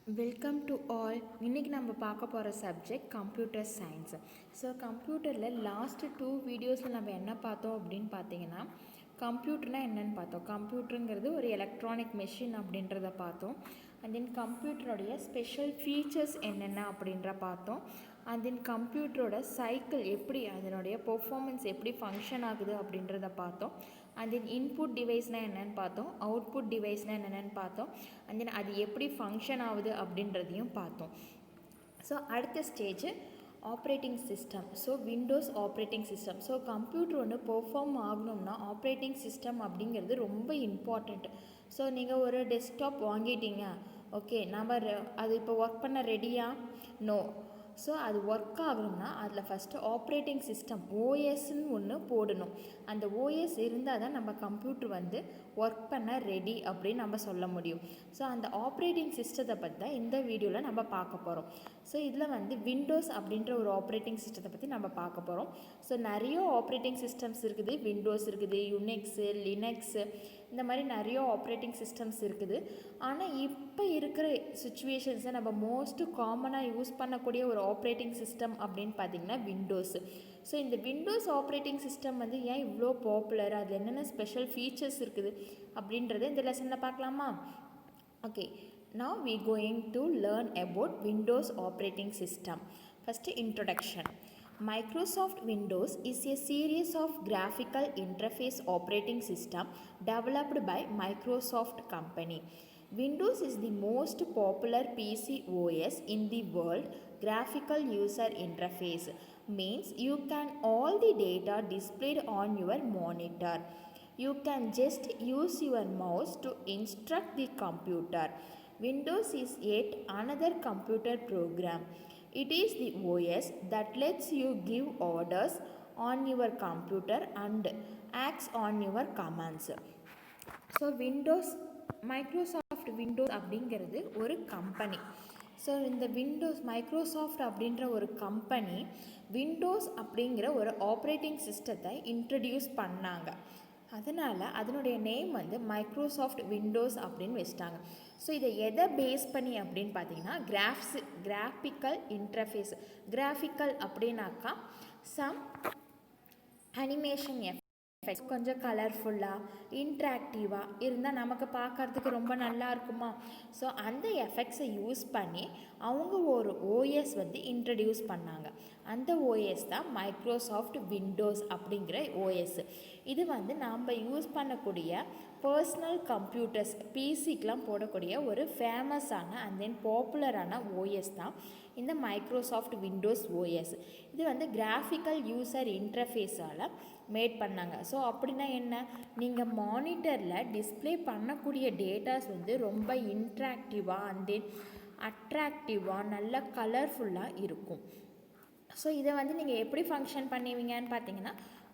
Welcome to all. இன்றைக்கி நம்ம பார்க்க போகிற சப்ஜெக்ட் கம்ப்யூட்டர் சயின்ஸ். ஸோ கம்ப்யூட்டரில் லாஸ்ட்டு 2 வீடியோஸில் நம்ம என்ன பார்த்தோம் அப்படின்னு பார்த்தீங்கன்னா, கம்ப்யூட்டர்னால் என்னென்னு பார்த்தோம். கம்ப்யூட்டருங்கிறது ஒரு எலக்ட்ரானிக் மெஷின் அப்படின்றத பார்த்தோம். அண்ட் தென் கம்ப்யூட்டருடைய ஸ்பெஷல் ஃபீச்சர்ஸ் என்னென்ன அப்படின்ற பார்த்தோம். அண்ட் தென் கம்ப்யூட்டரோட சைக்கிள் எப்படி, அதனுடைய பெர்ஃபார்மன்ஸ் எப்படி ஃபங்க்ஷன் ஆகுது அப்படின்றத பார்த்தோம். அண்ட் தென் இன்புட் டிவைஸ்னால் என்னென்னு பார்த்தோம், அவுட்புட் டிவைஸ்னால் என்னென்னு பார்த்தோம். அண்ட் தென் அது எப்படி ஃபங்க்ஷன் ஆகுது அப்படின்றதையும் பார்த்தோம். ஸோ அடுத்த stage operating system. So Windows operating system. So computer ஒன்று பெர்ஃபார்ம் ஆகணும்னா ஆப்ரேட்டிங் சிஸ்டம் அப்படிங்கிறது ரொம்ப இம்பார்ட்டண்ட். ஸோ நீங்கள் ஒரு டெஸ்க்டாப் வாங்கிட்டீங்க, ஓகே, நம்ம அது இப்போ ஒர்க் பண்ண ரெடியா? நோ. ஸோ அது ஒர்க் ஆகணும்னா அதில் ஃபஸ்ட்டு ஆப்ரேட்டிங் சிஸ்டம் ஓஎஸ்ன்னு ஒன்று போடணும். அந்த ஓஎஸ் இருந்தால் தான் நம்ம கம்ப்யூட்டர் வந்து ஒர்க் பண்ண ரெடி அப்படின்னு நம்ம சொல்ல முடியும். ஸோ அந்த ஆப்ரேட்டிங் சிஸ்டத்தை பற்றி தான் இந்த வீடியோவில் நம்ம பார்க்க போகிறோம். ஸோ இதில் வந்து விண்டோஸ் அப்படின்ற ஒரு ஆப்ரேட்டிங் சிஸ்டத்தை பற்றி நம்ம பார்க்க போகிறோம். ஸோ நிறைய ஆப்ரேட்டிங் சிஸ்டம்ஸ் இருக்குது. விண்டோஸ் இருக்குது, யுனிக்ஸு, லினக்ஸு, இந்த மாதிரி நிறைய ஆப்ரேட்டிங் சிஸ்டம்ஸ் இருக்குது. ஆனால் இப்போ இருக்கிற சுச்சுவேஷன்ஸை நம்ம மோஸ்ட்டு காமனாக யூஸ் பண்ணக்கூடிய ஒரு ஆப்ரேட்டிங் சிஸ்டம் அப்படின்னு பார்த்திங்கன்னா விண்டோஸு. ஸோ இந்த விண்டோஸ் ஆப்ரேட்டிங் சிஸ்டம் வந்து ஏன் இவ்வளோ பாப்புலர், அதில் என்னென்ன ஸ்பெஷல் ஃபீச்சர்ஸ் இருக்குது அப்படின்றத இந்த லெசனில் பார்க்கலாமா? Okay, now we going to learn about Windows operating system. First, introduction. Microsoft Windows is a series of graphical interface operating system developed by Microsoft company. Windows is the most popular PC OS in the world. Graphical user interface means you can all the data displayed on your monitor. You can just use your mouse to instruct the computer. Windows is yet another computer program. It is the OS that lets you give orders on your computer and acts on your commands. So Microsoft Windows அப்படிங்கிறது ஒரு company. So இந்த Microsoft அப்படின்ற ஒரு company Windows அப்படிங்கிற ஒரு operating சிஸ்டத்தை introduce பண்ணாங்க. அதனால் அதனுடைய நேம் வந்து மைக்ரோசாஃப்ட் விண்டோஸ் அப்படின்னு வச்சிட்டாங்க. ஸோ இதை எதை பேஸ் பண்ணி அப்படின்னு பார்த்தீங்கன்னா கிராஃபிக்கல் இன்டர்ஃபேஸ். கிராஃபிக்கல் அப்படின்னாக்கா சம் அனிமேஷன் எஃபெக்ட்ஸ் கொஞ்சம் கலர்ஃபுல்லாக இன்ட்ராக்டிவாக இருந்தால் நமக்கு பார்க்குறதுக்கு ரொம்ப நல்லா இருக்குமா? ஸோ அந்த எஃபெக்ட்ஸை யூஸ் பண்ணி அவங்க ஒரு ஓஎஸ் வந்து இன்ட்ரடியூஸ் பண்ணாங்க. அந்த ஓஎஸ் தான் மைக்ரோசாஃப்ட் விண்டோஸ் அப்படிங்கிற ஓஎஸ். இது வந்து நாம் யூஸ் பண்ணக்கூடிய பர்சனல் கம்ப்யூட்டர்ஸ், பிசிக்கெலாம் போடக்கூடிய ஒரு ஃபேமஸான அண்ட் தென் பாப்புலரான ஓஎஸ் தான் இந்த மைக்ரோசாஃப்ட் விண்டோஸ் ஓஎஸ். இது வந்து கிராஃபிக்கல் யூசர் இன்டர்ஃபேஸால் மேட் பண்ணாங்க. ஸோ அப்படின்னா என்ன, நீங்கள் மானிட்டரில் டிஸ்பிளே பண்ணக்கூடிய டேட்டாஸ் வந்து ரொம்ப இன்ட்ராக்டிவாக அண்ட் தென் அட்ராக்டிவாக நல்ல கலர்ஃபுல்லாக இருக்கும். ஸோ இதை வந்து நீங்கள் எப்படி ஃபங்க்ஷன் பண்ணுவீங்கன்னு பார்த்தீங்கன்னா,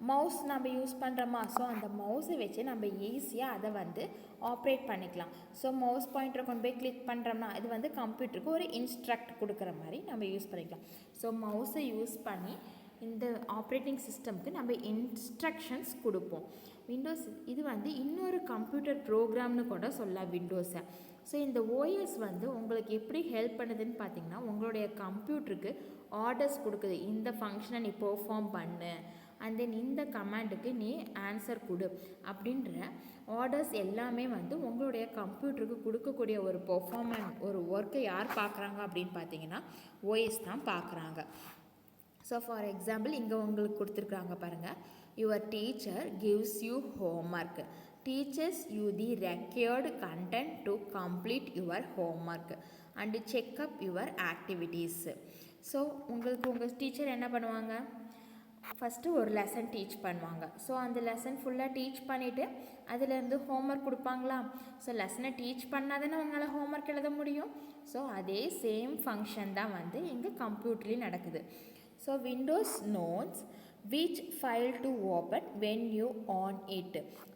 மவுஸ் நம்ம யூஸ் பண்ணுறோமா, ஸோ அந்த மவுஸை வச்சு நம்ம ஈஸியாக அதை வந்து ஆப்ரேட் பண்ணிக்கலாம். ஸோ மவுஸ் பாயிண்டரை கொண்டு போய் கிளிக் பண்ணுறோம்னா இது வந்து கம்ப்யூட்டருக்கு ஒரு இன்ஸ்ட்ரக்ட் கொடுக்குற மாதிரி நம்ம யூஸ் பண்ணிக்கலாம். ஸோ மவுஸை யூஸ் பண்ணி இந்த ஆப்ரேட்டிங் சிஸ்டம்க்கு நம்ம இன்ஸ்ட்ரக்ஷன்ஸ் கொடுப்போம். விண்டோஸ் இது வந்து இன்னொரு கம்ப்யூட்டர் ப்ரோக்ராம்னு கூட சொல்லலாம் விண்டோஸை. ஸோ இந்த ஓஎஸ் வந்து உங்களுக்கு எப்படி ஹெல்ப் பண்ணுதுன்னு பார்த்தீங்கன்னா, உங்களுடைய கம்ப்யூட்டருக்கு ஆர்டர்ஸ் கொடுக்குது. இந்த ஃபங்க்ஷனை நீ பெர்ஃபார்ம் பண்ணு, அண்ட் தென் இந்த கமாண்டுக்கு நீ ஆன்சர் கொடு அப்படின்ற ஆர்டர்ஸ் எல்லாமே வந்து உங்களுடைய கம்ப்யூட்டருக்கு கொடுக்கக்கூடிய ஒரு ஒரு ஒர்க்கை யார் பார்க்குறாங்க அப்படின்னு பார்த்தீங்கன்னா ஓஎஸ் தான் பார்க்குறாங்க. ஸோ ஃபார் எக்ஸாம்பிள் இங்கே உங்களுக்கு கொடுத்துருக்குறாங்க பாருங்கள், your teacher gives you homework, teaches you the required content to complete your homework and check up your activities. So உங்களுக்கு உங்கள் டீச்சர் என்ன பண்ணுவாங்க, ஃபஸ்ட்டு ஒரு லெசன் டீச் பண்ணுவாங்க. ஸோ அந்த லெசன் ஃபுல்லாக டீச் பண்ணிவிட்டு அதிலேருந்து ஹோம்ஒர்க் கொடுப்பாங்களா? ஸோ லெசனை டீச் பண்ணால் தானே உங்களால் ஹோம்ஒர்க் எழுத முடியும். ஸோ அதே சேம் ஃபங்க்ஷன் தான் வந்து இங்கே கம்ப்யூட்டர்லேயும் நடக்குது. So Windows notes which file to open when you on it.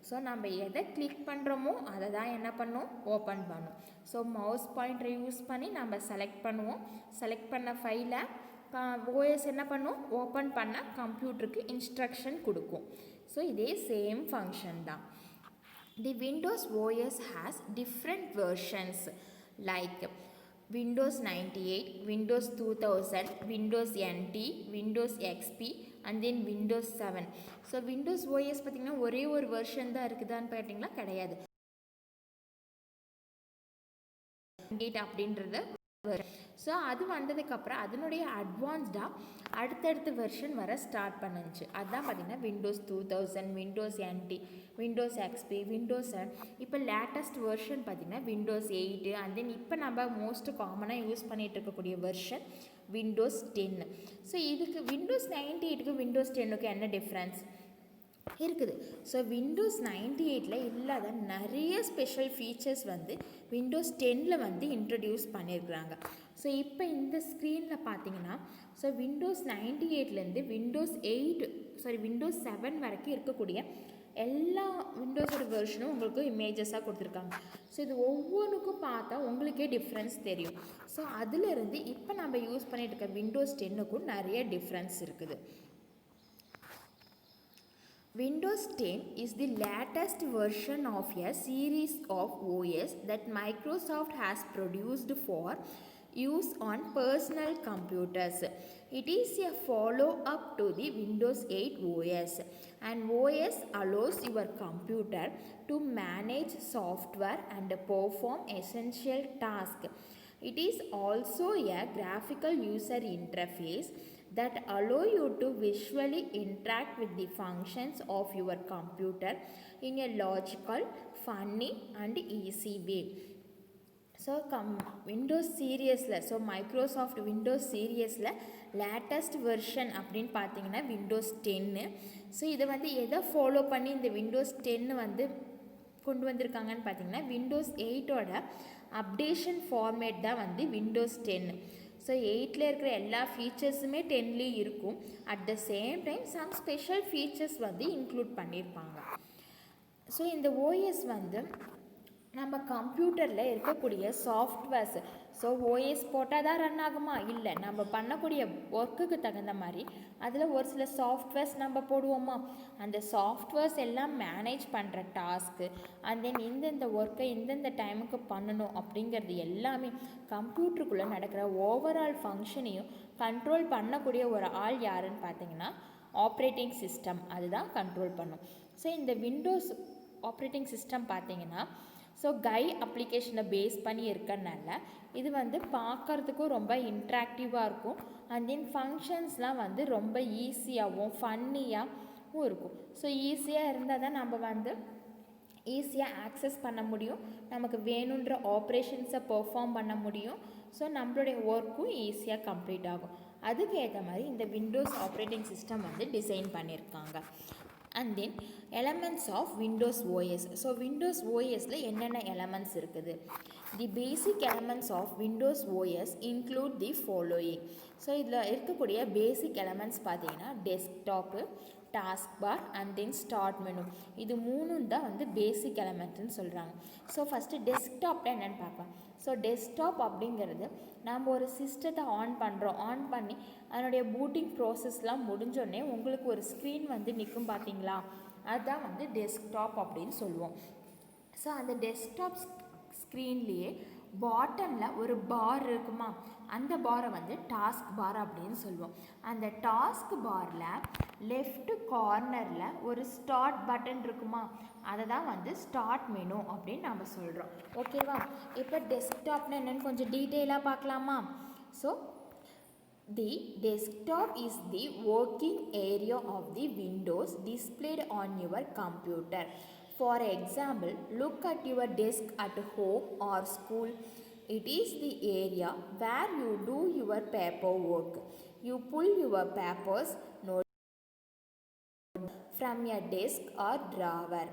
So நம்ம எதை கிளிக் பண்ணுறோமோ அதை தான் என்ன பண்ணும், ஓப்பன் பண்ணும். ஸோ மவுஸ் பாயிண்டரை யூஸ் பண்ணி நம்ம செலக்ட் பண்ணுவோம். செலக்ட் பண்ண ஃபைலை ஓஎஸ் என்ன பண்ணும், ஓப்பன் பண்ண கம்ப்யூட்டருக்கு இன்ஸ்ட்ரக்ஷன் கொடுக்கும். ஸோ இதே சேம் ஃபங்க்ஷன் தான். The Windows OS has different versions like Windows 98, Windows 2000, Windows NT, Windows XP and then Windows 7. So Windows OS பார்த்திங்கன்னா ஒரே ஒரு வெர்ஷன் தான் இருக்குதான்னு பார்த்தீங்கன்னா கிடையாது. 8 அப்படின்றது ஸோ அது வந்ததுக்கப்புறம் அதனுடைய அட்வான்ஸ்டாக அடுத்தடுத்த வெர்ஷன் வர ஸ்டார்ட் பண்ணுச்சு. அதுதான் பார்த்திங்கன்னா Windows 2000, Windows NT, Windows XP, Windows 7. இப்போ லேட்டஸ்ட் வெர்ஷன் பார்த்திங்கன்னா விண்டோஸ் 8 அண்ட் தென் இப்போ நம்ம மோஸ்ட் காமனாக யூஸ் பண்ணிகிட்டு இருக்கக்கூடிய வெர்ஷன் விண்டோஸ் 10. ஸோ இதுக்கு விண்டோஸ் 98க்கு விண்டோஸ் 10க்கு என்ன டிஃப்ரென்ஸ் இருக்குது? ஸோ விண்டோஸ் 98ல் இல்லாத நிறைய ஸ்பெஷல் ஃபீச்சர்ஸ் வந்து விண்டோஸ் 10ல் வந்து இன்ட்ரடியூஸ் பண்ணியிருக்கிறாங்க. ஸோ இப்போ இந்த ஸ்க்ரீனில் பார்த்தீங்கன்னா ஸோ விண்டோஸ் 98லேருந்து விண்டோஸ் 7 வரைக்கும் இருக்கக்கூடிய எல்லா விண்டோஸோட வெர்ஷனும் உங்களுக்கு இமேஜஸாக கொடுத்துருக்காங்க. ஸோ இது ஒவ்வொன்றுக்கும் பார்த்தா உங்களுக்கே டிஃப்ரென்ஸ் தெரியும். ஸோ அதிலிருந்து இப்போ நம்ம யூஸ் பண்ணிகிட்டு இருக்க விண்டோஸ் 10க்கும் நிறைய டிஃப்ரென்ஸ் இருக்குது. Windows 10 is the latest version of a series of OS that Microsoft has produced for use on personal computers. It is a follow-up to the Windows 8 OS. And OS allows your computer to manage software and perform essential tasks. It is also a graphical user interface that allow you to visually interact with the functions of your computer in a logical, funny and easy way. So Windows சீரியஸில் so Microsoft Windows சீரியஸில் latest version அப்படின்னு பார்த்தீங்கன்னா Windows 10. So இதை வந்து எதை follow பண்ணி இந்த Windows 10 வந்து கொண்டு வந்திருக்காங்கன்னு பார்த்தீங்கன்னா விண்டோஸ் 8ஓட அப்டேஷன் ஃபார்மேட் தான் வந்து விண்டோஸ் 10. ஸோ 8ல் இருக்கிற எல்லா ஃபீச்சர்ஸுமே 10லேயும் இருக்கும். At the same time some special features வந்து இன்க்ளூட் பண்ணியிருப்பாங்க. ஸோ இந்த ஓஎஸ் வந்து நம்ம கம்ப்யூட்டரில் இருக்கக்கூடிய சாஃப்ட்வேர்ஸ் ஸோ ஓஎஸ் போட்டால் தான் ரன் ஆகுமா? இல்லை, நம்ம பண்ணக்கூடிய ஒர்க்குக்கு தகுந்த மாதிரி அதில் ஒரு சில சாஃப்ட்வேர்ஸ் நம்ம போடுவோமா, அந்த சாஃப்ட்வேர்ஸ் எல்லாம் மேனேஜ் பண்ணுற டாஸ்க்கு அண்ட் தென் இந்தந்த ஒர்க்கை இந்தந்த டைமுக்கு பண்ணணும் அப்படிங்கிறது எல்லாமே கம்ப்யூட்டருக்குள்ளே நடக்கிற ஓவரால் ஃபங்க்ஷனையும் கண்ட்ரோல் பண்ணக்கூடிய ஒரு ஆள் யாருன்னு பார்த்தீங்கன்னா ஆப்ரேட்டிங் சிஸ்டம், அதுதான் கண்ட்ரோல் பண்ணும். ஸோ இந்த விண்டோஸ் ஆப்ரேட்டிங் சிஸ்டம் பார்த்தீங்கன்னா ஸோ அப்ளிகேஷனை பேஸ் பண்ணி இருக்கறனால இது வந்து பார்க்குறதுக்கும் ரொம்ப இன்ட்ராக்டிவாக இருக்கும் அண்ட் தென் ஃபங்க்ஷன்ஸ்லாம் வந்து ரொம்ப ஈஸியாகவும் ஃபன்னியாகவும் இருக்கும். ஸோ ஈஸியாக இருந்தால் தான் நம்ம வந்து ஈஸியாக ஆக்சஸ் பண்ண முடியும், நமக்கு வேணுன்ற ஆப்ரேஷன்ஸை பெர்ஃபார்ம் பண்ண முடியும். ஸோ நம்மளுடைய ஒர்க்கும் ஈஸியாக கம்ப்ளீட் ஆகும். அதுக்கு ஏற்ற மாதிரி இந்த விண்டோஸ் ஆப்ரேட்டிங் சிஸ்டம் வந்து டிசைன் பண்ணியிருக்காங்க. And then elements of Windows OS. So Windows ஓஎஸில் என்னென்ன எலமெண்ட்ஸ் இருக்குது? The basic elements of Windows OS include the following. So இதில் இருக்கக்கூடிய பேசிக் எலமெண்ட்ஸ் பார்த்தீங்கன்னா desktop, task bar and then start menu. இது மூணும் தான் வந்து பேசிக் எலமெண்ட்னு சொல்கிறாங்க. ஸோ ஃபஸ்ட்டு டெஸ்க்டாப்பில் என்னென்னு பார்க்கலாம். ஸோ டெஸ்க்டாப் அப்படிங்கிறது நம்ம ஒரு சிஸ்டத்தை ஆன் பண்ணுறோம், ஆன் பண்ணி அதனுடைய பூட்டிங் ப்ராசஸ்லாம் முடிஞ்சோடனே உங்களுக்கு ஒரு ஸ்க்ரீன் வந்து நிற்கும் பார்த்தீங்களா, அதுதான் வந்து டெஸ்க்டாப் அப்படின்னு சொல்லுவோம். ஸோ அந்த டெஸ்க்டாப் ஸ்க்ரீன்லேயே பாட்டமில் ஒரு பார் இருக்குமா, அந்த பாரை வந்து டாஸ்க் பார் அப்படின்னு சொல்லுவோம். அந்த டாஸ்க் பாரில் லெஃப்ட் கார்னரில் ஒரு ஸ்டார்ட் பட்டன் இருக்குமா, அதை தான் வந்து ஸ்டார்ட் மெனு அப்படின்னு நம்ம சொல்கிறோம். ஓகேவா? இப்போ டெஸ்க்டாப்னு என்னென்னு கொஞ்சம் டீட்டெயிலாக பார்க்கலாமா? So the desktop is the working area of the Windows displayed on your computer. For example, look at your desk at home or school. It is the area where you do your paperwork. You pull your papers from a desk or drawer.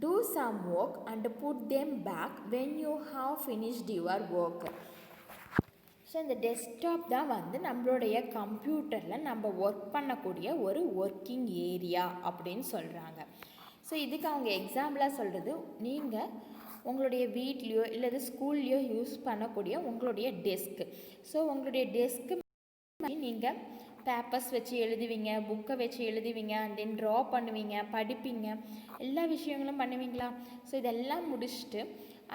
Do some work and put them back when you have finished your work. So இந்த desktop தான் வந்து நம்மளுடைய கம்ப்யூட்டரில் நம்ம work பண்ணக்கூடிய ஒரு working area அப்படின்னு சொல்கிறாங்க. ஸோ இதுக்கு அவங்க எக்ஸாம்பிளாக சொல்கிறது, நீங்கள் உங்களுடைய வீட்லேயோ இல்லது ஸ்கூல்லையோ யூஸ் பண்ணக்கூடிய உங்களுடைய டெஸ்க்கு. ஸோ உங்களுடைய டெஸ்க்கு நீங்கள் பேப்பர்ஸ் வச்சு எழுதுவீங்க, புக்கை வச்சு எழுதுவீங்க, அண்ட் தென் ட்ரா பண்ணுவீங்க, படிப்பீங்க, எல்லா விஷயங்களும் பண்ணுவீங்களா? ஸோ இதெல்லாம் முடிச்சுட்டு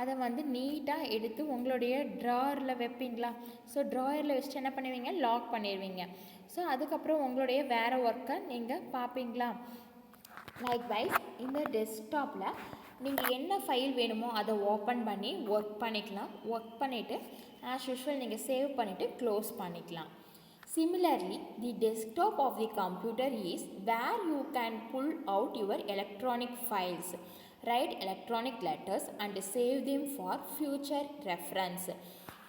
அதை வந்து நீட்டாக எடுத்து உங்களுடைய ட்ராயரில் வைப்பீங்களா? ஸோ ட்ராயரில் வச்சுட்டு என்ன பண்ணுவீங்க, லாக் பண்ணிடுவீங்க. ஸோ அதுக்கப்புறம் உங்களுடைய வேறு ஒர்க்கை நீங்கள் பார்ப்பீங்களா? லைக்வைஸ் இந்த டெஸ்க்டாப்பில் நீங்கள் என்ன ஃபைல் வேணுமோ அதை ஓப்பன் பண்ணி ஒர்க் பண்ணிக்கலாம். ஒர்க் பண்ணிவிட்டு ஆஸ் யூஷுவல் நீங்கள் சேவ் பண்ணிவிட்டு க்ளோஸ் பண்ணிக்கலாம். Similarly, the desktop of the computer is where you can pull out your electronic files, write electronic letters and save them for future reference.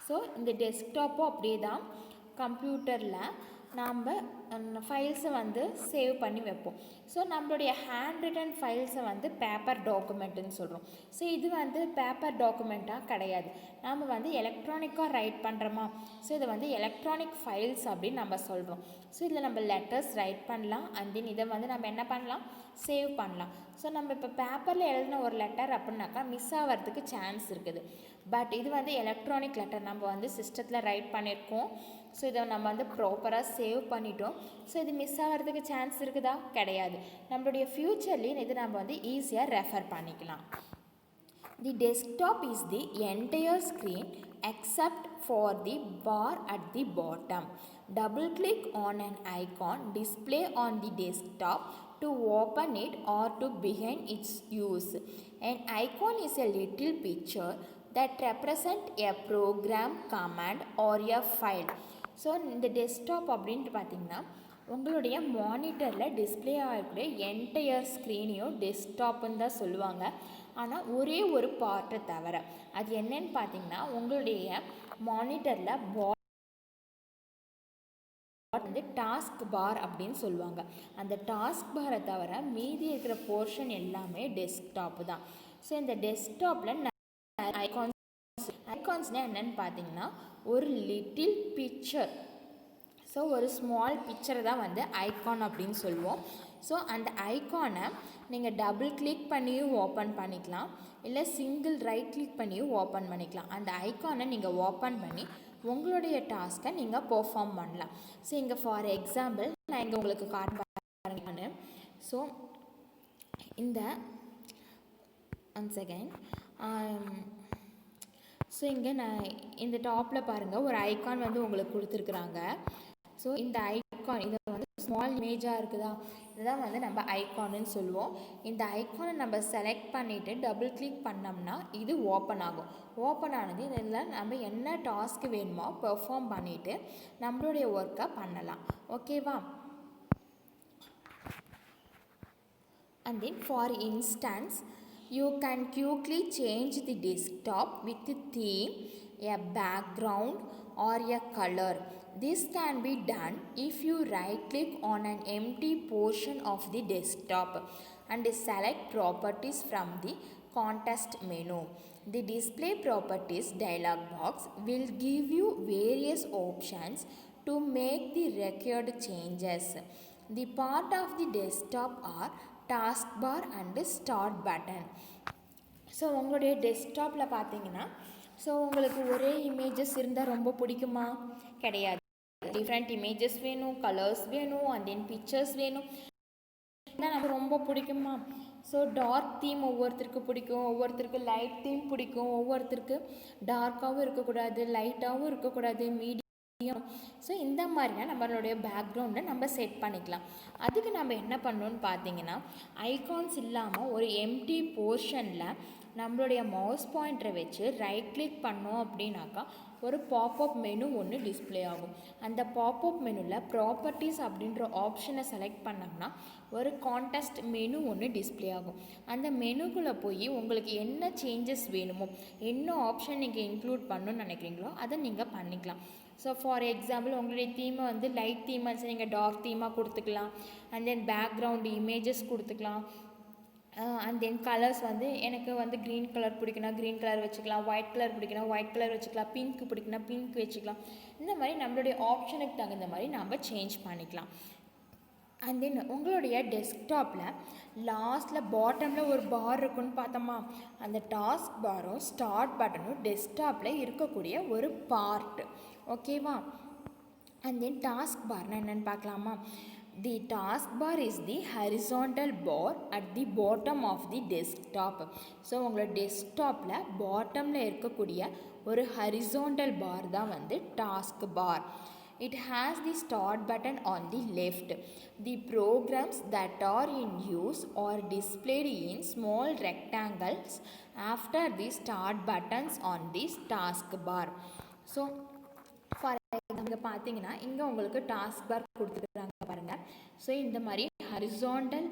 So இந்த டெஸ்க்டாப்பும் அப்படியே தான் கம்ப்யூட்டரில் நாம் ஃபைல்ஸை வந்து சேவ் பண்ணி வைப்போம். ஸோ நம்மளுடைய ஹேண்ட் ரிட்டன் ஃபைல்ஸை வந்து பேப்பர் டாக்குமெண்ட்டுன்னு சொல்கிறோம். ஸோ இது வந்து பேப்பர் டாக்குமெண்ட்டாக கிடையாது, நாம் வந்து எலக்ட்ரானிக்காக ரைட் பண்ணுறோமா. ஸோ இதை வந்து எலக்ட்ரானிக் ஃபைல்ஸ் அப்படின்னு நம்ம சொல்கிறோம். ஸோ இதில் நம்ம லெட்டர்ஸ் ரைட் பண்ணலாம், அண்ட் தென் இதை வந்து நம்ம என்ன பண்ணலாம், சேவ் பண்ணலாம். ஸோ நம்ம இப்போ பேப்பரில் எழுதின ஒரு லெட்டர் அப்படின்னாக்கா மிஸ் ஆகிறதுக்கு சான்ஸ் இருக்குது. பட் இது வந்து எலக்ட்ரானிக் லெட்டர், நம்ம வந்து சிஸ்டத்தில் ரைட் பண்ணியிருக்கோம். ஸோ இதை நம்ம வந்து ப்ராப்பராக சேவ் பண்ணிட்டோம். ஸோ இது மிஸ் ஆகிறதுக்கு சான்ஸ் இருக்குதா, கிடையாது. நம்மளுடைய ஃப்யூச்சர்லேயும் இது நம்ம வந்து ஈஸியாக ரெஃபர் பண்ணிக்கலாம். The desktop is the entire screen except for the bar at the bottom. Double click on an icon display on the desktop to open it or to begin its use. An icon is a little picture that represent a program, command or a file. So இந்த desktop அப்படின்ட்டு பார்த்திங்கன்னா உங்களுடைய மானிட்டரில் display ஆகக்கூடிய entire ஸ்க்ரீனையும் டெஸ்க்டாப்புன்னு தான் சொல்லுவாங்க. ஆனால் ஒரே ஒரு பார்ட்டை தவிர, அது என்னன்னு பார்த்தீங்கன்னா உங்களுடைய மானிட்டரில் வந்து டாஸ்க் பார் அப்படின்னு சொல்லுவாங்க. அந்த டாஸ்க் பாரை தவிர மீதி இருக்கிற போர்ஷன் எல்லாமே டெஸ்க்டாப்பு தான். ஸோ இந்த டெஸ்க்டாப்பில் ஐகான்ஸ்னால் என்னென்னு பார்த்தீங்கன்னா ஒரு லிட்டில் பிக்சர். ஸோ ஒரு ஸ்மால் பிக்சரை தான் வந்து ஐகான் அப்படின்னு சொல்லுவோம். ஸோ அந்த ஐகானை நீங்கள் டபுள் கிளிக் பண்ணியும் ஓப்பன் பண்ணிக்கலாம், இல்லை சிங்கிள் ரைட் கிளிக் பண்ணியும் ஓப்பன் பண்ணிக்கலாம். அந்த ஐகானை நீங்கள் ஓப்பன் பண்ணி உங்களுடைய டாஸ்க்கை நீங்கள் பெர்ஃபார்ம் பண்ணலாம். ஸோ இங்கே ஃபார் எக்ஸாம்பிள் நான் இங்கே உங்களுக்கு காட்டுறேன். ஸோ இந்த ஒன் செகண்ட். ஸோ இங்கே நான் இந்த டாப்பில் பாருங்கள் ஒரு ஐகான் வந்து உங்களுக்கு கொடுத்துருக்குறாங்க. ஸோ இந்த ஐகான் இதை வந்து ஸ்மால் இமேஜாக இருக்குதா, இதுதான் வந்து நம்ம ஐகானுன்னு சொல்லுவோம். இந்த ஐகானை நம்ம செலக்ட் பண்ணிவிட்டு டபுள் கிளிக் பண்ணோம்னா இது ஓப்பன் ஆகும். ஓப்பன் ஆனது இதில் நம்ம என்ன டாஸ்க்கு வேணுமோ பெர்ஃபார்ம் பண்ணிவிட்டு நம்மளுடைய ஒர்க்கை பண்ணலாம். ஓகேவா? and then for instance you can quickly change the desktop with a theme, a background or a color. This can be done if you right click on an empty portion of the desktop and select properties from the context menu. The display properties dialog box will give you various options to make the required changes. The part of the desktop are taskbar and start button. So உங்களுடைய டெஸ்க்டாப்பில் பார்த்தீங்கன்னா so உங்களுக்கு ஒரே images இருந்தால் ரொம்ப பிடிக்குமா? கிடையாது. Different images வேணும், colours வேணும், அண்ட் தென் பிக்சர்ஸ் வேணும். இதான் நமக்கு ரொம்ப பிடிக்குமா? ஸோ டார்க் தீம் ஒவ்வொருத்தருக்கு பிடிக்கும், ஒவ்வொருத்தருக்கு லைட் தீம் பிடிக்கும், ஒவ்வொருத்தருக்கு டார்க்காகவும் இருக்கக்கூடாது, லைட்டாகவும் இருக்கக்கூடாது, மீடியம். ஸோ இந்த மாதிரினா நம்மளுடைய பேக்ரவுண்டை நம்ம செட் பண்ணிக்கலாம். அதுக்கு நம்ம என்ன பண்ணணும்னு பார்த்தீங்கன்னா ஐகான்ஸ் இல்லாமல் ஒரு எம்டி போர்ஷனில் நம்மளுடைய மவுஸ் பாயிண்டரை வச்சு ரைட் கிளிக் பண்ணோம் அப்படின்னாக்கா ஒரு பாப்அப் மெனு ஒன்று டிஸ்பிளே ஆகும். அந்த பாப்அப் மெனுவில் ப்ராப்பர்ட்டிஸ் அப்படின்ற ஆப்ஷனை செலக்ட் பண்ணோம்னா ஒரு கான்டெஸ்ட் மெனு ஒன்று டிஸ்பிளே ஆகும். அந்த மெனுக்குள்ளே போய் உங்களுக்கு என்ன சேஞ்சஸ் வேணுமோ, என்ன ஆப்ஷன் நீங்கள் இன்க்ளூட் பண்ணணும்னு நினைக்கிறீங்களோ அதை நீங்கள் பண்ணிக்கலாம். ஸோ ஃபார் எக்ஸாம்பிள் உங்களுடைய தீமை வந்து லைட் தீமாக இருந்துச்சு, நீங்கள் டார்க் தீமாக கொடுத்துக்கலாம். அண்ட் தென் பேக்ரவுண்டு இமேஜஸ் கொடுத்துக்கலாம். அண்ட் தென் கலர்ஸ் வந்து எனக்கு வந்து க்ரீன் கலர் பிடிக்குன்னா க்ரீன் கலர் வச்சுக்கலாம், ஒயிட் கலர் பிடிக்குன்னா ஒயிட் கலர் வச்சுக்கலாம், பிங்க் பிடிக்குன்னா பிங்க் வச்சுக்கலாம். இந்த மாதிரி நம்மளுடைய ஆப்ஷனுக்கு தகுந்த மாதிரி நம்ம சேஞ்ச் பண்ணிக்கலாம். அண்ட் தென் உங்களுடைய டெஸ்க்டாப்பில் லாஸ்ட்டில் பாட்டமில் ஒரு பார் இருக்குன்னு பார்த்தோமா, அந்த டாஸ்க் பாரும் ஸ்டார்ட் பட்டனும் டெஸ்க்டாப்பில் இருக்கக்கூடிய ஒரு பார்ட். ஓகேவா? அண்ட் தென் டாஸ்க் பார்னால் என்னென்னு பார்க்கலாமா? The taskbar is the horizontal bar at the bottom of the desktop. So உங்களோட டெஸ்க்டாப்பில் பாட்டமில் இருக்கக்கூடிய ஒரு ஹரிசாண்டல் பார் தான் வந்து taskbar. It has the start button on the left. The programs that are in use are displayed in small rectangles after the start buttons on this taskbar. So for இங்கே பார்த்தீங்கன்னா இங்கே உங்களுக்கு task பார் கொடுத்துருக்காங்க பாருங்கள். So இந்த மாதிரி horizontal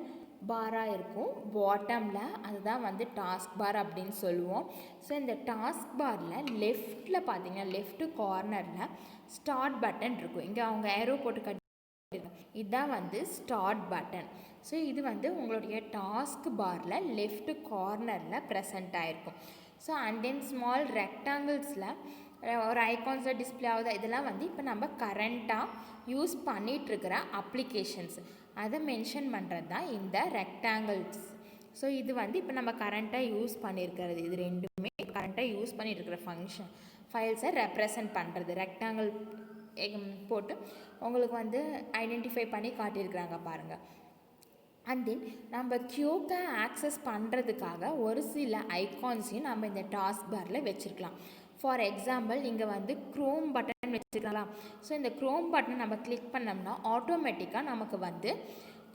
பாராக இருக்கும் பாட்டமில், அதுதான் வந்து டாஸ்க் பார் அப்படின்னு சொல்லுவோம். ஸோ இந்த டாஸ்க் பாரில் லெஃப்டில் பார்த்தீங்கன்னா லெஃப்ட் கார்னரில் ஸ்டார்ட் பட்டன் இருக்கும். இங்கே அவங்க ஏரோ போட்டு கட்டி, இதுதான் வந்து ஸ்டார்ட் பட்டன். ஸோ இது வந்து உங்களுடைய டாஸ்க் பாரில் லெஃப்ட் கார்னரில் ப்ரெசண்ட் ஆகிருக்கும். ஸோ அண்ட் தென் ஸ்மால் ரெக்டாங்கிள்ஸில் ஒரு ஐகான்ஸில் டிஸ்பிளே ஆகுது. இதெல்லாம் வந்து இப்போ நம்ம கரண்ட்டாக யூஸ் பண்ணிகிட்ருக்கிற அப்ளிகேஷன்ஸ், அதை மென்ஷன் பண்ணுறது தான் இந்த ரெக்டாங்கிள்ஸ். ஸோ இது வந்து இப்போ நம்ம கரண்ட்டாக யூஸ் பண்ணியிருக்கிறது, இது ரெண்டுமே கரண்ட்டாக யூஸ் பண்ணிகிட்ருக்கிற ஃபைல்ஸை ரெப்ரசன்ட் பண்ணுறது. ரெக்டாங்கிள் போட்டு உங்களுக்கு வந்து ஐடென்டிஃபை பண்ணி காட்டியிருக்கிறாங்க பாருங்கள். அண்ட் தென் நம்ம க்யூக்கை ஆக்சஸ் பண்ணுறதுக்காக ஒரு சில ஐகான்ஸையும் நம்ம இந்த டாஸ்க் பாரில் வச்சுருக்கலாம். ஃபார் எக்ஸாம்பிள் இங்கே வந்து க்ரோம் பட்டன் வச்சுக்கலாம். ஸோ இந்த க்ரோம் பட்டன் நம்ம கிளிக் பண்ணோம்னா ஆட்டோமேட்டிக்காக நமக்கு வந்து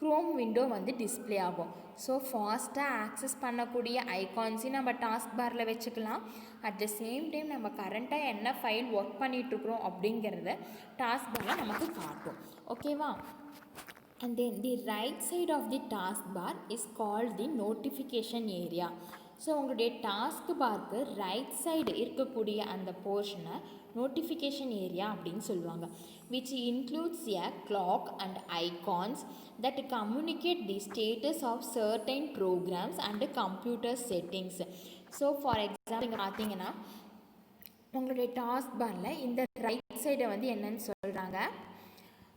க்ரோம் விண்டோ வந்து டிஸ்பிளே ஆகும். ஸோ ஃபாஸ்ட்டாக ஆக்சஸ் பண்ணக்கூடிய ஐகான்ஸையும் நம்ம டாஸ்க் பாரில் வச்சுக்கலாம். அட் த சேம் டைம் நம்ம கரண்ட்டாக என்ன ஃபைல் ஒர்க் பண்ணிகிட்ருக்குறோம் அப்படிங்கிறத டாஸ்க் பாரில் நமக்கு காட்டும். ஓகேவா? And then the right side of the taskbar is called the notification area. So உங்களுடைய டாஸ்க் பார்க்கு ரைட் சைடு இருக்கக்கூடிய அந்த போர்ஷனை நோட்டிஃபிகேஷன் ஏரியா அப்படின்னு சொல்லுவாங்க. which includes a clock and icons that communicate the status of certain programs and computer settings. So for example இங்கே பார்த்தீங்கன்னா உங்களுடைய task பாரில் இந்த ரைட் சைடை வந்து என்னன்னு சொல்கிறாங்க,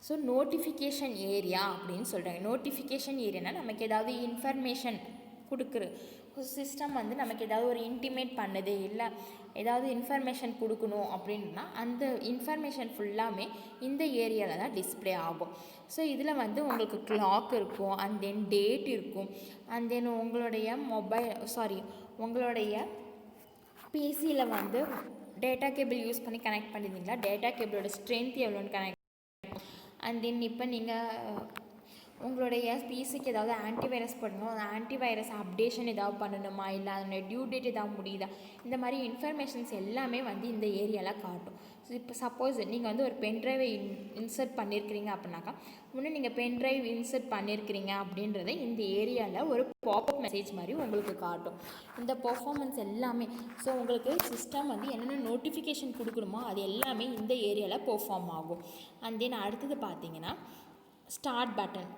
ஸோ நோட்டிஃபிகேஷன் ஏரியா அப்படின்னு சொல்கிறாங்க. நோட்டிஃபிகேஷன் ஏரியானா நமக்கு ஏதாவது இன்ஃபர்மேஷன் கொடுக்குற சிஸ்டம் வந்து நமக்கு ஏதாவது ஒரு இன்டிமேட் பண்ணுது, இல்லை ஏதாவது இன்ஃபர்மேஷன் கொடுக்கணும் அப்படின்னா அந்த இன்ஃபர்மேஷன் ஃபுல்லாமே இந்த ஏரியாவில் தான் டிஸ்பிளே ஆகும். ஸோ இதில் வந்து உங்களுக்கு கிளாக் இருக்கும், அண்ட் தென் டேட் இருக்கும், அண்ட் தென் உங்களுடைய பிசியில் வந்து டேட்டா கேபிள் யூஸ் பண்ணி கனெக்ட் பண்ணியிருந்தீங்களா, டேட்டா கேபிளோட ஸ்ட்ரென்த் எவ்வளோன்னு கனெக்ட், அண்ட் தென் இப்போ நீங்கள் உங்களுடைய பிசிக்கு ஏதாவது ஆன்டிவைரஸ் பண்ணணும், அந்த ஆன்டிவைரஸ் அப்டேஷன் ஏதாவது பண்ணணுமா, இல்லை அதனுடைய டியூ டேட் ஏதாவது முடியுதா, இந்த மாதிரி இன்ஃபர்மேஷன்ஸ் எல்லாமே வந்து இந்த ஏரியாவில் காட்டும். ஸோ இப்போ சப்போஸ் நீங்கள் வந்து ஒரு பென்ட்ரைவை இன்சர்ட் பண்ணியிருக்கிறீங்க அப்படின்னாக்கா, முன்னே நீங்கள் பென்ட்ரைவ் இன்சர்ட் பண்ணியிருக்கிறீங்க அப்படின்றத இந்த ஏரியாவில் ஒரு பாப்அப் மெசேஜ் மாதிரி உங்களுக்கு காட்டும். இந்த பர்ஃபார்மன்ஸ் எல்லாமே, ஸோ உங்களுக்கு சிஸ்டம் வந்து என்னென்ன நோட்டிஃபிகேஷன் கொடுக்கணுமோ அது எல்லாமே இந்த ஏரியாவில் பெர்ஃபார்ம் ஆகும். அண்ட் தென் அடுத்தது பார்த்தீங்கன்னா ஸ்டார்ட் பட்டன்.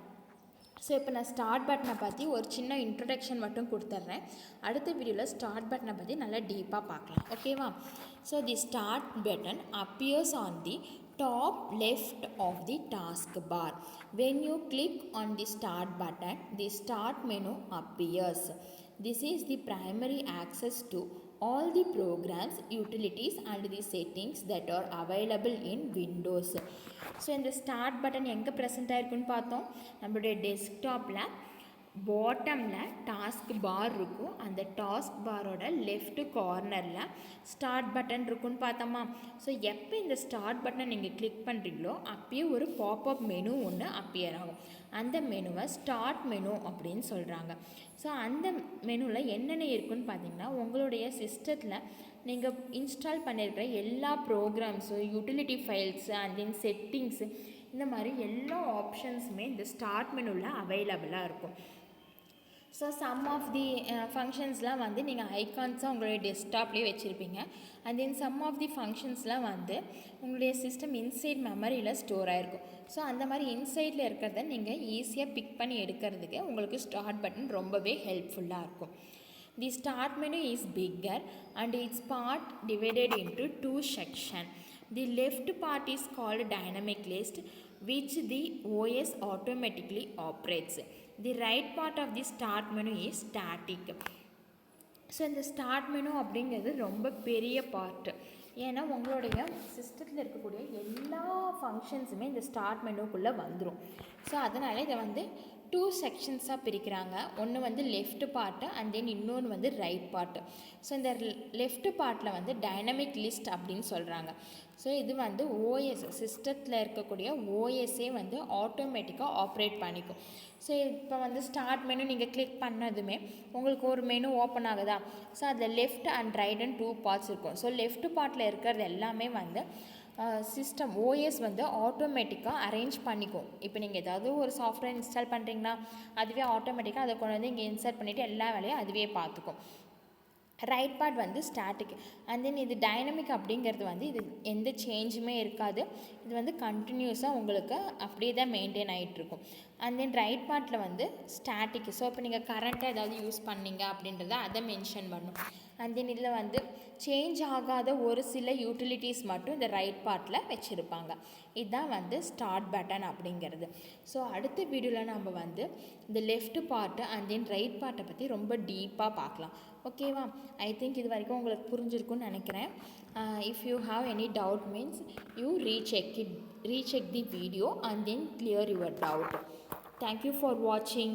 ஸோ இப்போ நான் ஸ்டார்ட் பட்டனை பற்றி ஒரு சின்ன இன்ட்ரடக்ஷன் மட்டும் கொடுத்துட்றேன். அடுத்த வீடியோவில் ஸ்டார்ட் பட்டனை பற்றி நல்லா டீப்பாக பார்க்கலாம். ஓகேவா? So the start button appears on the top left of the taskbar. When you click on the start button, the start menu appears. This is the primary access to all the programs, utilities and the settings that are available in Windows. So இந்த start button எங்கே present ஆகிருக்குன்னு பார்த்தோம், நம்மளுடைய டெஸ்க்டாப்பில் பாட்டமில் task பார் இருக்கும், அந்த task பாரோட left கார்னரில் start button இருக்குன்னு பார்த்தோமா. ஸோ எப்போ இந்த ஸ்டார்ட் பட்டனை நீங்கள் கிளிக் பண்ணுறீங்களோ அப்பயே ஒரு பாப்அப் மெனு ஒன்று அப்பியர் ஆகும். அந்த மெனுவை ஸ்டார்ட் மெனு அப்படின்னு சொல்கிறாங்க. ஸோ அந்த மெனுவில் என்னென்ன இருக்குன்னு பார்த்தீங்கன்னா உங்களுடைய சிஸ்டத்தில் நீங்கள் இன்ஸ்டால் பண்ணியிருக்கிற எல்லா programs, utility files, and then settings, இந்த மாதிரி எல்லா ஆப்ஷன்ஸுமே இந்த ஸ்டார்ட் மெனுவில் அவைலபிளாக இருக்கும். ஸோ சம் ஆஃப் தி ஃபங்க்ஷன்ஸ்லாம் வந்து நீங்கள் ஐகான்ஸாக உங்களுடைய டெஸ்க்டாப்லேயே வச்சுருப்பீங்க. And then some of the ஃபங்க்ஷன்ஸ்லாம் வந்து உங்களுடைய சிஸ்டம் இன்சைட் மெமரியில் ஸ்டோர் ஆகிருக்கும். ஸோ அந்த மாதிரி இன்சைடில் இருக்கிறத நீங்கள் ஈஸியாக பிக் பண்ணி எடுக்கிறதுக்கு உங்களுக்கு ஸ்டார்ட் பட்டன் ரொம்பவே ஹெல்ப்ஃபுல்லாக இருக்கும். The start menu is bigger and its part divided into two sections. The left part is called dynamic list, which the OS automatically operates. The right part of the start menu is static. So இந்த start menu அப்படிங்கிறது ரொம்ப பெரிய part. ஏன்னா உங்களுடைய சிஸ்டத்தில் இருக்கக்கூடிய எல்லா ஃபங்க்ஷன்ஸுமே இந்த ஸ்டார்ட் மெனுக்குள்ளே வந்துடும். ஸோ அதனால் இதை வந்து 2 செக்ஷன்ஸாக பிரிக்கிறாங்க. ஒன்று வந்து லெஃப்ட் பார்ட்டு அண்ட் தென் இன்னொன்று வந்து ரைட் பார்ட்டு. ஸோ இந்த லெஃப்ட் பார்ட்டில் வந்து டைனமிக் லிஸ்ட் அப்படின்னு சொல்கிறாங்க. ஸோ இது வந்து ஓஎஸ் சிஸ்டத்தில் இருக்கக்கூடிய ஓஎஸ்ஸே வந்து ஆட்டோமேட்டிக்காக ஆப்ரேட் பண்ணிக்கும். ஸோ இப்போ வந்து ஸ்டார்ட் மெனு நீங்கள் கிளிக் பண்ணதுமே உங்களுக்கு ஒரு மெனு ஓப்பன் ஆகுதா? ஸோ அதில் லெஃப்ட் அண்ட் ரைட்னு 2 பார்ட்ஸ் இருக்கும். ஸோ லெஃப்ட் பார்ட்டில் இருக்கிறது எல்லாமே வந்து சிஸ்டம் ஓஎஸ் வந்து ஆட்டோமேட்டிக்காக அரேஞ்ச் பண்ணிக்கும். இப்போ நீங்கள் ஏதாவது ஒரு சாஃப்ட்வேர் இன்ஸ்டால் பண்ணுறீங்கன்னா அதுவே ஆட்டோமேட்டிக்காக அதை கொண்டு வந்து இங்கே இன்சர்ட் பண்ணிவிட்டு எல்லா வேலையும் அதுவே பார்த்துக்கும். ரைட் பார்ட் வந்து ஸ்டாட்டிக் அண்ட் தென் இது டைனமிக் அப்படிங்கிறது வந்து இது எந்த சேஞ்சுமே இருக்காது. இது வந்து கண்டினியூஸாக உங்களுக்கு அப்படியே தான் மெயின்டைன் ஆகிட்டுருக்கும். அண்ட் தென் ரைட் பார்ட்டில் வந்து ஸ்டாட்டிக். ஸோ இப்போ நீங்கள் கரண்ட்டாக ஏதாவது யூஸ் பண்ணீங்க அப்படின்றத அதை மென்ஷன் பண்ணும். அண்ட் தென் இதில் வந்து சேஞ்ச் ஆகாத ஒரு சில யூட்டிலிட்டிஸ் மட்டும் இந்த ரைட் பார்ட்டில் வச்சுருப்பாங்க. இதுதான் வந்து ஸ்டார்ட் பட்டன் அப்படிங்கிறது. ஸோ அடுத்த வீடியோவில் நம்ம வந்து இந்த left part and then right பார்ட்டை பற்றி ரொம்ப டீப்பாக பார்க்கலாம். ஓகேவா? ஐ திங்க் இது வரைக்கும் உங்களுக்கு புரிஞ்சிருக்குன்னு நினைக்கிறேன். If you have any doubt means you recheck the video and then clear your doubt. Thank you for watching.